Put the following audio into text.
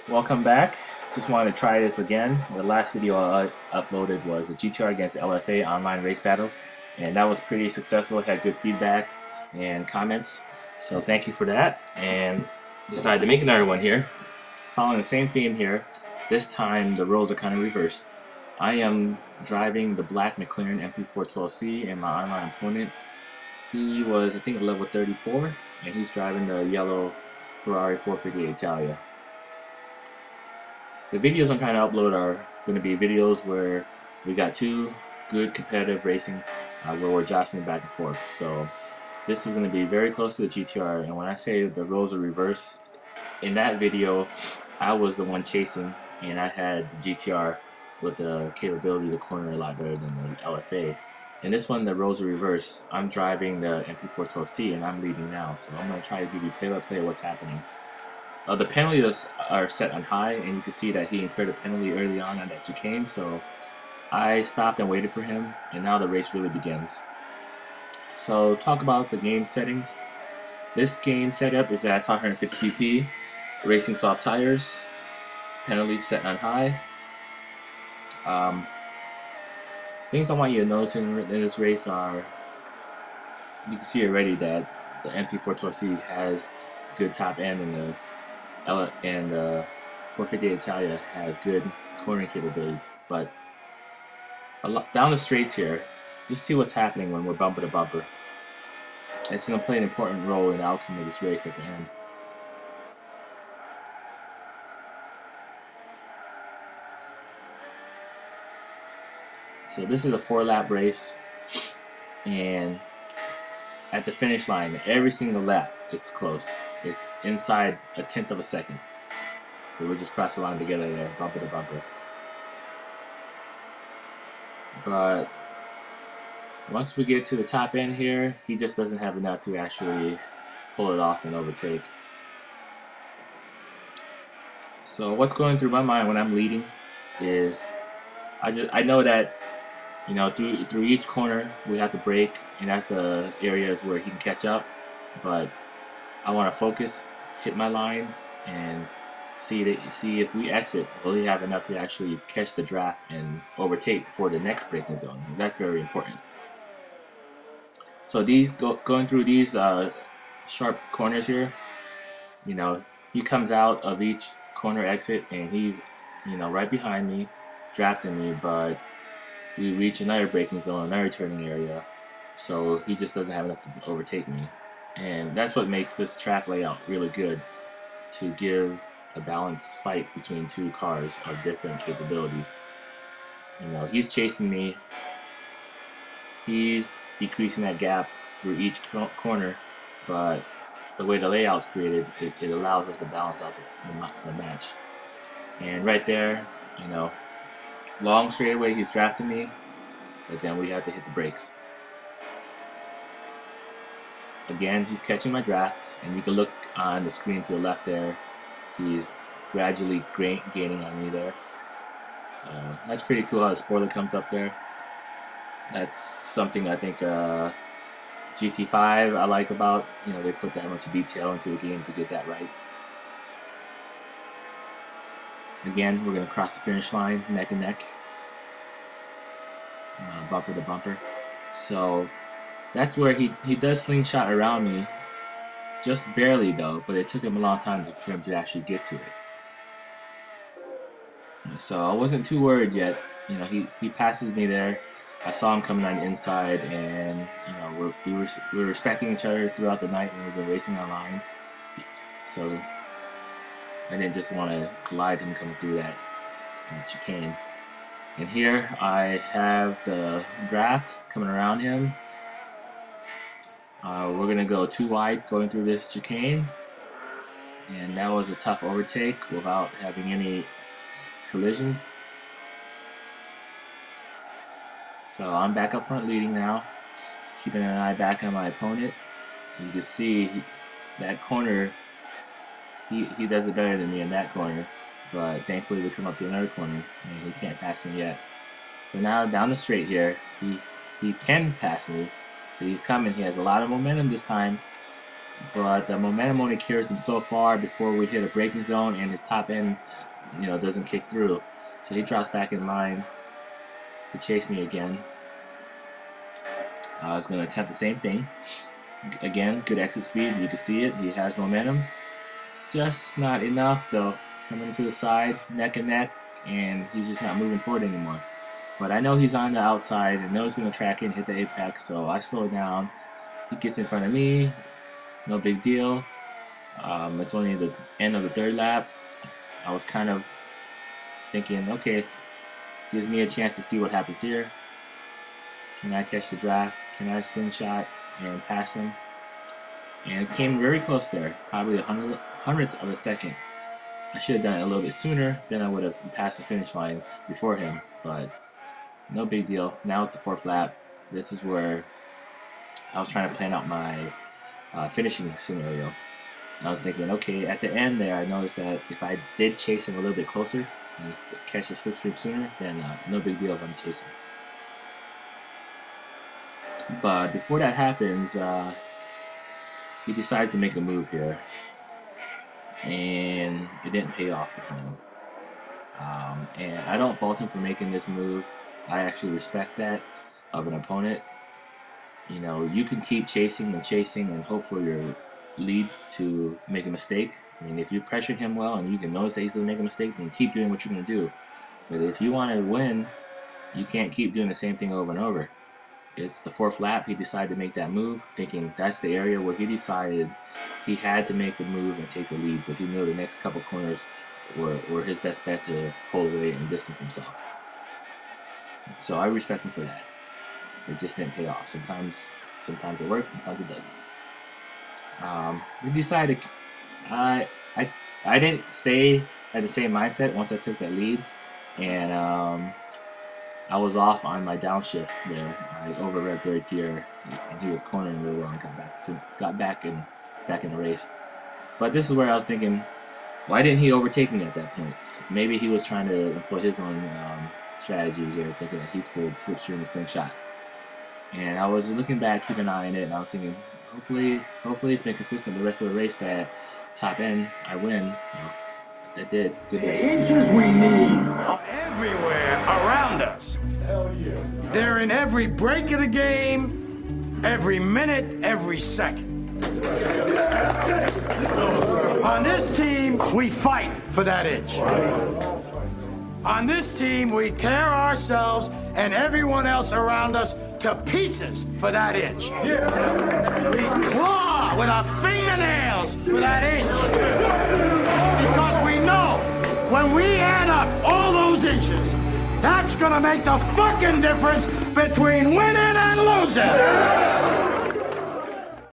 Welcome back. Just wanted to try this again. The last video I uploaded was a GTR against LFA online race battle, and that was pretty successful. It had good feedback and comments, so thank you for that. And decided to make another one here, following the same theme here. This time the roles are kind of reversed. I am driving the black McLaren MP4-12C, and my online opponent, he was I think level 34, and he's driving the yellow Ferrari 458 Italia. The videos I'm trying to upload are going to be videos where we got two good competitive racing where we're jostling back and forth. So this is going to be very close to the GTR, and when I say the roles are reversed, in that video I was the one chasing, and I had the GTR with the capability to corner a lot better than the LFA. In this one, the roles are reversed. I'm driving the MP4-12C and I'm leading now, so I'm going to try to give you play-by-play of what's happening. The penalties are set on high, and you can see that he incurred a penalty early on that chicane, so I stopped and waited for him, and now the race really begins. So talk about the game settings. This game setup is at 550 pp, racing soft tires, penalties set on high. Things I want you to notice in this race are, you can see already that the MP4-12C has good top end, and the 458 Italia has good cornering capabilities, but down the straights here, just see what's happening when we're bumper to bumper. It's going to play an important role in the outcome of this race at the end. So this is a 4-lap race, and at the finish line, every single lap, it's close. It's inside a tenth of a second. So we'll just cross the line together there, bumper to bumper. But once we get to the top end here, he just doesn't have enough to actually pull it off and overtake. So what's going through my mind when I'm leading is I know that, you know, through each corner we have to brake, and that's the areas where he can catch up. But I want to focus, hit my lines, and see if we exit, will he have enough to actually catch the draft and overtake before the next braking zone. That's very important. So going through these sharp corners here, you know, he comes out of each corner exit, and he's, you know, right behind me, drafting me, but we reach another braking zone, another turning area, so he just doesn't have enough to overtake me. And that's what makes this track layout really good, to give a balanced fight between two cars of different capabilities. You know, he's chasing me, he's decreasing that gap through each corner, but the way the layout's created, it allows us to balance out the match. And right there, you know, long straightaway, he's drafting me, but then we have to hit the brakes. Again, he's catching my draft, and you can look on the screen to the left there. He's gradually gaining on me there. That's pretty cool how the spoiler comes up there. That's something I think GT5 I like about, you know, they put that much detail into the game to get that right. Again, we're going to cross the finish line neck and neck, bumper to bumper. So that's where he does slingshot around me, just barely though, but it took him a long time for him to actually get to it. So I wasn't too worried yet. You know, he passes me there. I saw him coming on the inside, and you know, we were respecting each other throughout the night when we were racing online. So I didn't just want to collide him coming through that chicane. And here I have the draft coming around him. We're going to go too wide going through this chicane, and that was a tough overtake without having any collisions. So I'm back up front leading now, keeping an eye back on my opponent. You can see that corner, he does it better than me in that corner, but thankfully we come up to another corner and he can't pass me yet. So now down the straight here, he can pass me. So he's coming, he has a lot of momentum this time, but the momentum only carries him so far before we hit a braking zone, and his top end, doesn't kick through. So he drops back in line to chase me again. I was going to attempt the same thing. Again, good exit speed. You can see it. He has momentum. Just not enough, though. Coming to the side, neck and neck, and he's just not moving forward anymore. But I know he's on the outside. I know he's going to track in, hit the apex, so I slow down. He gets in front of me. No big deal. It's only the end of the third lap. I was kind of thinking, okay, gives me a chance to see what happens here. Can I catch the draft? Can I slingshot and pass him? And it came very close there, probably a hundredth of a second. I should have done it a little bit sooner, then I would have passed the finish line before him, but no big deal. Now it's the fourth lap. This is where I was trying to plan out my finishing scenario. And I was thinking, okay, at the end there, I noticed that if I did chase him a little bit closer and catch the slipstream sooner, then no big deal if I'm chasing. But before that happens, he decides to make a move here, and it didn't pay off for him. And I don't fault him for making this move. I actually respect that of an opponent. You can keep chasing and hope for your lead to make a mistake. I mean, if you pressure him well and you can notice that he's going to make a mistake, then keep doing what you're going to do. But if you want to win, you can't keep doing the same thing over and over. It's the fourth lap. He decided to make that move, thinking that's the area where he decided he had to make the move and take the lead, because he knew the next couple corners were his best bet to pull away and distance himself. So I respect him for that. It just didn't pay off. Sometimes it works, sometimes it doesn't. We decided I didn't stay at the same mindset once I took that lead, and I was off on my downshift there. I over-revved third gear, and he was cornering real well and got back in the race. But this is where I was thinking, why didn't he overtake me at that point? Because maybe he was trying to employ his own strategy here, thinking that he could slipstream and slingshot. And I was looking back, keeping an eye on it, and I was thinking, hopefully it's been consistent the rest of the race that top end I win. So that did. Good race. The engines we need are everywhere around us. Hell yeah. They're in every break of the game, every minute, every second. On this team, we fight for that inch. On this team, we tear ourselves and everyone else around us to pieces for that inch. Yeah. We claw with our fingernails for that inch. Because we know when we add up all those inches, that's gonna make the fucking difference between winning and losing.